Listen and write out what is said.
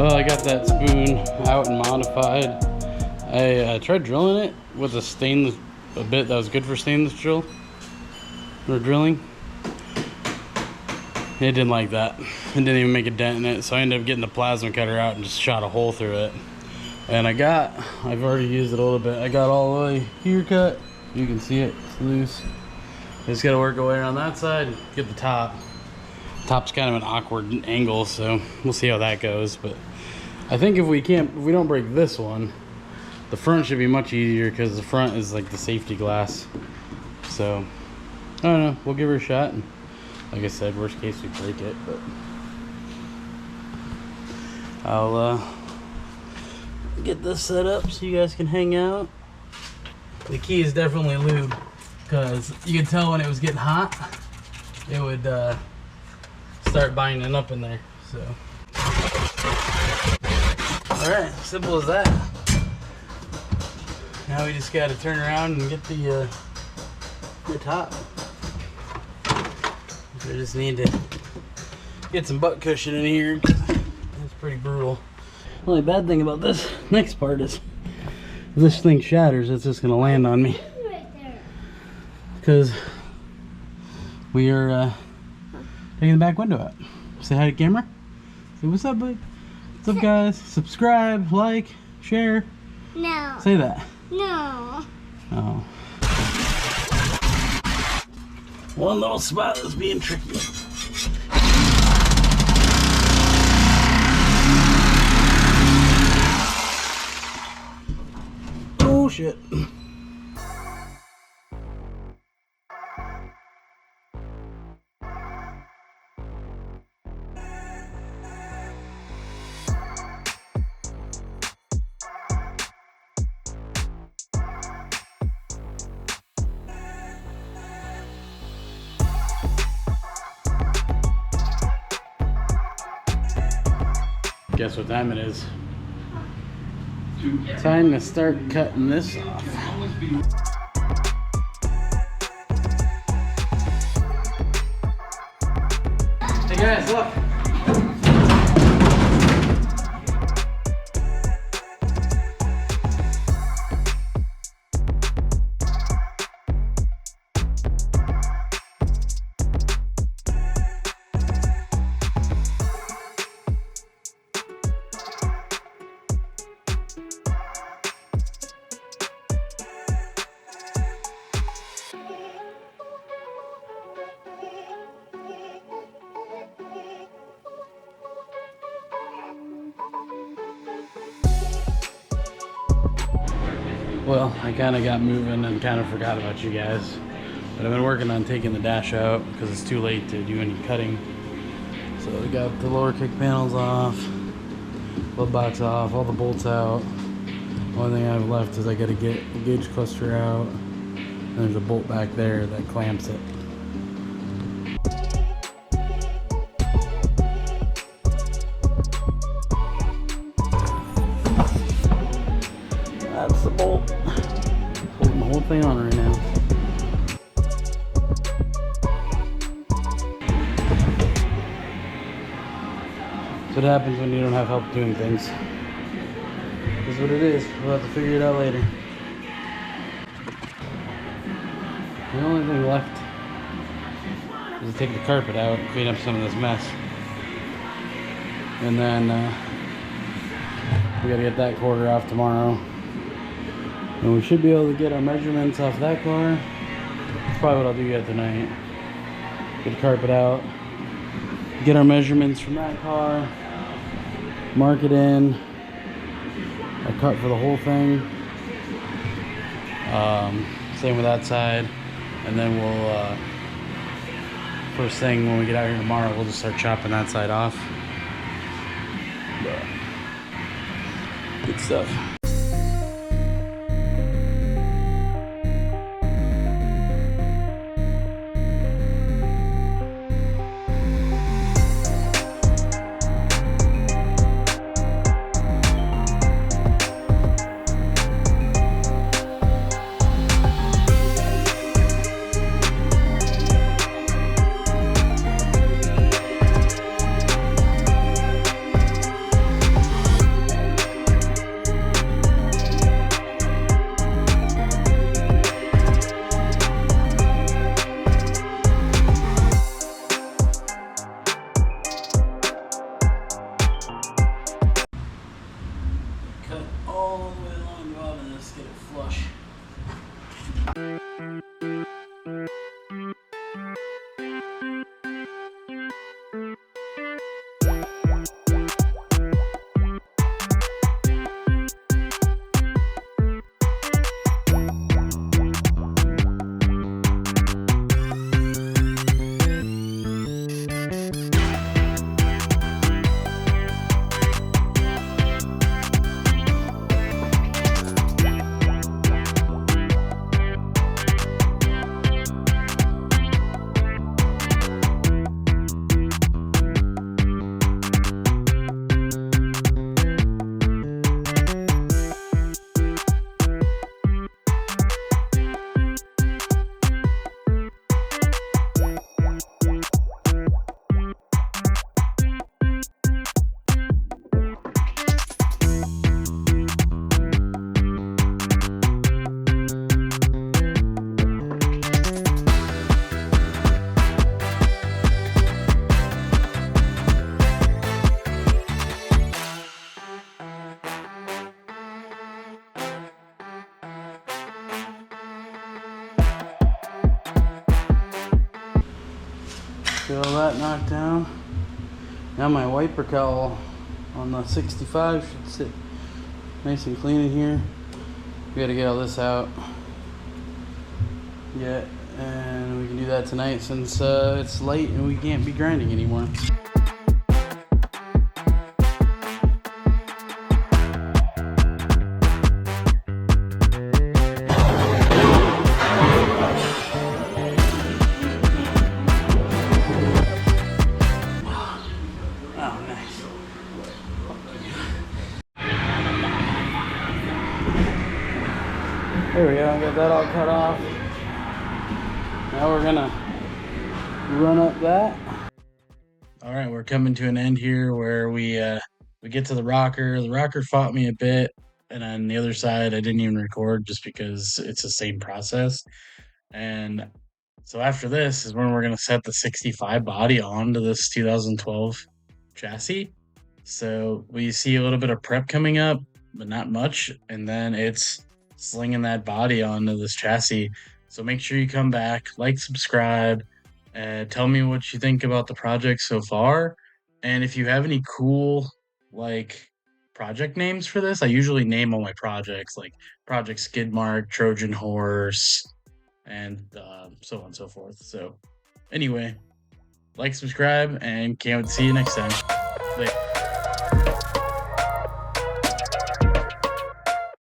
Well, I got that spoon out and modified. I tried drilling it with a bit that was good for stainless drill or drilling. It didn't like that. It didn't even make a dent in it, so I ended up getting the plasma cutter out and just shot a hole through it. And I've already used it a little bit. I got all the way here cut. You can see it, it's loose. Just gotta work our way around that side, get the top. Top's kind of an awkward angle, so we'll see how that goes. But I think if we don't break this one, the front should be much easier because the front is like the safety glass. So I don't know, we'll give her a shot. And like I said, worst case we break it, but I'll get this set up so you guys can hang out. The key is definitely lube because you could tell when it was getting hot, it would start binding up in there. So all right, simple as that. Now we just got to turn around and get the top. I just need to get some butt cushion in here. It's pretty brutal. The only bad thing about this next part is if this thing shatters, it's just gonna land on me. Because we are taking the back window out. Say hi to camera. Say what's up, bud. What's up, guys? Subscribe, like, share. No. Say that. No. Oh. One little spot that's being tricky. Oh shit. Guess what time it is? Time to start cutting this off. Hey guys, look! Well, I kind of got moving and kind of forgot about you guys. But I've been working on taking the dash out because it's too late to do any cutting. So we got the lower kick panels off, glove box off, all the bolts out. The only thing I have left is I got to get the gauge cluster out. And there's a bolt back there that clamps it. That's the bolt. Holding the whole thing on right now. That's what happens when you don't have help doing things. This is what it is. We'll have to figure it out later. The only thing left is to take the carpet out and clean up some of this mess. And then we gotta get that quarter off tomorrow. And we should be able to get our measurements off that car. That's probably what I'll do yet tonight. Get the carpet out, get our measurements from that car, mark it in, a cut for the whole thing. Same with that side. And then we'll, first thing when we get out here tomorrow, we'll just start chopping that side off. But good stuff. that knocked down. Now my wiper cowl on the 65 should sit nice and clean in here. We gotta get all this out yet, and we can do that tonight since it's late and we can't be grinding anymore. There we go, got that all cut off. Now we're gonna run up that. All right, we're coming to an end here where we get to the rocker. The rocker fought me a bit, and on the other side, I didn't even record just because it's the same process. And so after this is when we're gonna set the 65 body onto this 2012 chassis. So we see a little bit of prep coming up, but not much, and then it's slinging that body onto this chassis. So make sure you come back, like, subscribe, and tell me what you think about the project so far. And if you have any cool like project names for this, I usually name all my projects like Project Skidmark, Trojan Horse, and so on and so forth. So anyway, like, subscribe, and can't wait to see you next time. Later.